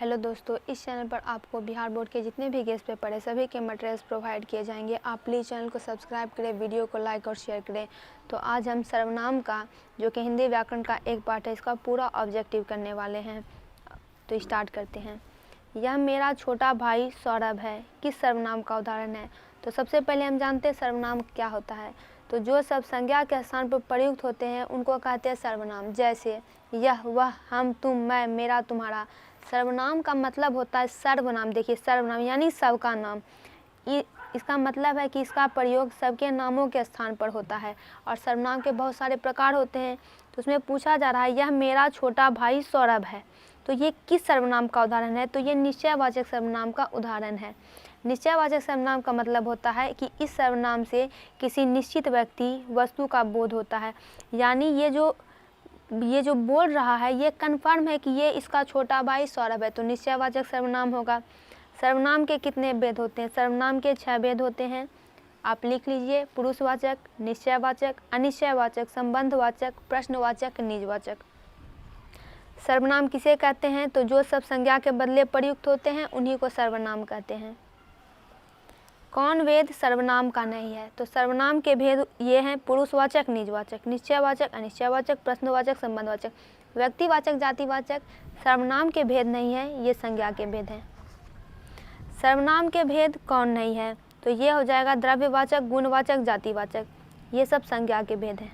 Hello दोस्तों, इस channel पर आपको बिहार बोर्ड के जितने भी गेस्ट पेपर है सभी के मटेरियल्स प्रोवाइड किए जाएंगे। आप प्लीज़ चैनल को सब्सक्राइब करें, वीडियो को लाइक और शेयर करें। तो आज हम सर्वनाम का जो कि हिंदी व्याकरण का एक पार्ट है इसका पूरा ऑब्जेक्टिव करने वाले हैं। तो स्टार्ट करते हैं। यह मेरा छोटा भाई सौरभ है किस सर्वनाम का उदाहरण है? तो सबसे पहले हम जानते हैं सर्वनाम क्या होता है। तो जो सब संज्ञा के स्थान पर प्रयुक्त होते हैं उनको कहते हैं सर्वनाम। जैसे यह, वह, हम, तुम, मैं, मेरा, तुम्हारा। सर्वनाम का मतलब होता है सर्वनाम। देखिए, सर्वनाम यानी सबका नाम। इसका मतलब है कि इसका प्रयोग सबके नामों के स्थान पर होता है। और सर्वनाम के बहुत सारे प्रकार होते हैं। तो उसमें पूछा जा रहा है यह मेरा छोटा भाई सौरभ है, तो ये किस सर्वनाम का उदाहरण है? तो ये निश्चयवाचक सर्वनाम का उदाहरण है। निश्चयवाचक सर्वनाम का मतलब होता है कि इस सर्वनाम से किसी निश्चित व्यक्ति वस्तु का बोध होता है। यानी ये जो बोल रहा है ये कन्फर्म है कि ये इसका छोटा भाई सौरभ है, तो निश्चयवाचक सर्वनाम होगा। सर्वनाम के कितने भेद होते हैं? सर्वनाम के 6 भेद होते हैं। आप लिख लीजिए: पुरुषवाचक, निश्चयवाचक, अनिश्चयवाचक, संबंधवाचक, प्रश्नवाचक, निजवाचक। सर्वनाम किसे कहते हैं? तो जो सब संज्ञा के बदले प्रयुक्त होते हैं उन्हीं को सर्वनाम कहते हैं। कौन भेद सर्वनाम का नहीं है? तो सर्वनाम के भेद ये हैं: पुरुषवाचक, निजवाचक, निश्चयवाचक, अनिश्चयवाचक, प्रश्नवाचक, संबंधवाचक। व्यक्तिवाचक, जातिवाचक सर्वनाम के भेद नहीं है, ये संज्ञा के भेद हैं। सर्वनाम के भेद कौन नहीं है? तो ये हो जाएगा द्रव्यवाचक, गुणवाचक, जातिवाचक। ये सब संज्ञा के भेद हैं।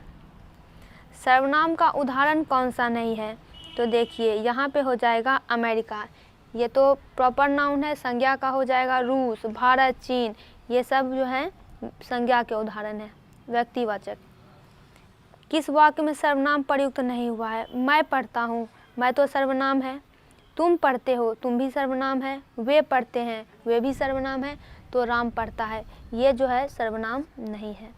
सर्वनाम का उदाहरण कौन सा नहीं है? तो देखिए यहाँ पे हो जाएगा अमेरिका, ये तो प्रॉपर नाउन है। संज्ञा का हो जाएगा रूस, भारत, चीन। ये सब जो है संज्ञा के उदाहरण है। व्यक्तिवाचक, किस वाक्य में सर्वनाम प्रयुक्त नहीं हुआ है? मैं पढ़ता हूँ, मैं तो सर्वनाम है। तुम पढ़ते हो, तुम भी सर्वनाम है। वे पढ़ते हैं, वे भी सर्वनाम है। तो राम पढ़ता है, ये जो है सर्वनाम नहीं है।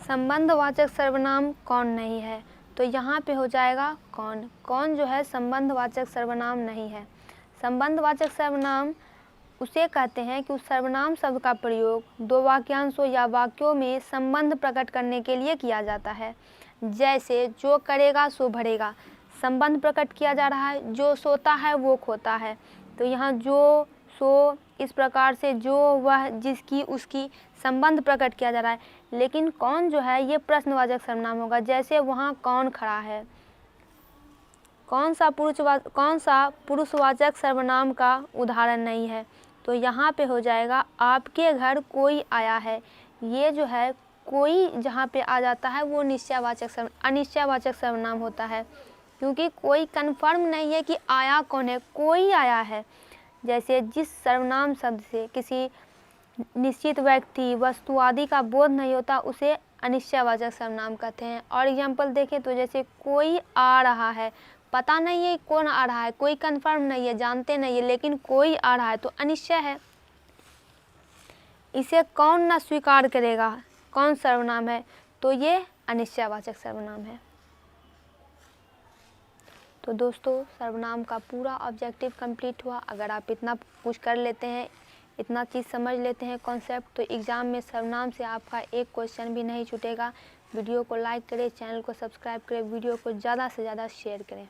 संबंधवाचक सर्वनाम कौन नहीं है? तो यहाँ पे हो जाएगा कौन। कौन जो है संबंधवाचक सर्वनाम नहीं है। संबंधवाचक सर्वनाम उसे कहते हैं कि उस सर्वनाम शब्द का प्रयोग दो वाक्यांशों या वाक्यों में संबंध प्रकट करने के लिए किया जाता है। जैसे जो करेगा सो भरेगा, संबंध प्रकट किया जा रहा है। जो सोता है वो खोता है, तो यहाँ जो, सो, इस प्रकार से जो, वह, जिसकी, उसकी संबंध प्रकट किया जा रहा है। लेकिन कौन जो है ये प्रश्नवाचक सर्वनाम होगा। जैसे वहाँ कौन खड़ा है, कौन सा पुरुषवाचक सर्वनाम का उदाहरण नहीं है? तो यहाँ पे हो जाएगा आपके घर कोई आया है। ये जो है कोई जहाँ पे आ जाता है वो अनिश्चयवाचक सर्वनाम होता है, क्योंकि कोई कन्फर्म नहीं है कि आया कौन है, कोई आया है। जैसे जिस सर्वनाम शब्द से किसी निश्चित व्यक्ति, वस्तु आदि का बोध नहीं होता उसे अनिश्चयवाचक सर्वनाम कहते हैं। और एग्जाम्पल देखें तो जैसे कोई आ रहा है, पता नहीं है कौन आ रहा है, कोई कंफर्म नहीं है, जानते नहीं है, लेकिन कोई आ रहा है तो अनिश्चय है। इसे कौन न स्वीकार करेगा, कौन सर्वनाम है? तो ये अनिश्चयवाचक सर्वनाम है। तो दोस्तों, सर्वनाम का पूरा ऑब्जेक्टिव कंप्लीट हुआ। अगर आप इतना कुछ कर लेते हैं, इतना चीज़ समझ लेते हैं कॉन्सेप्ट, तो एग्ज़ाम में सर्वनाम से आपका एक क्वेश्चन भी नहीं छूटेगा। वीडियो को लाइक करें, चैनल को सब्सक्राइब करें, वीडियो को ज़्यादा से ज़्यादा शेयर करें।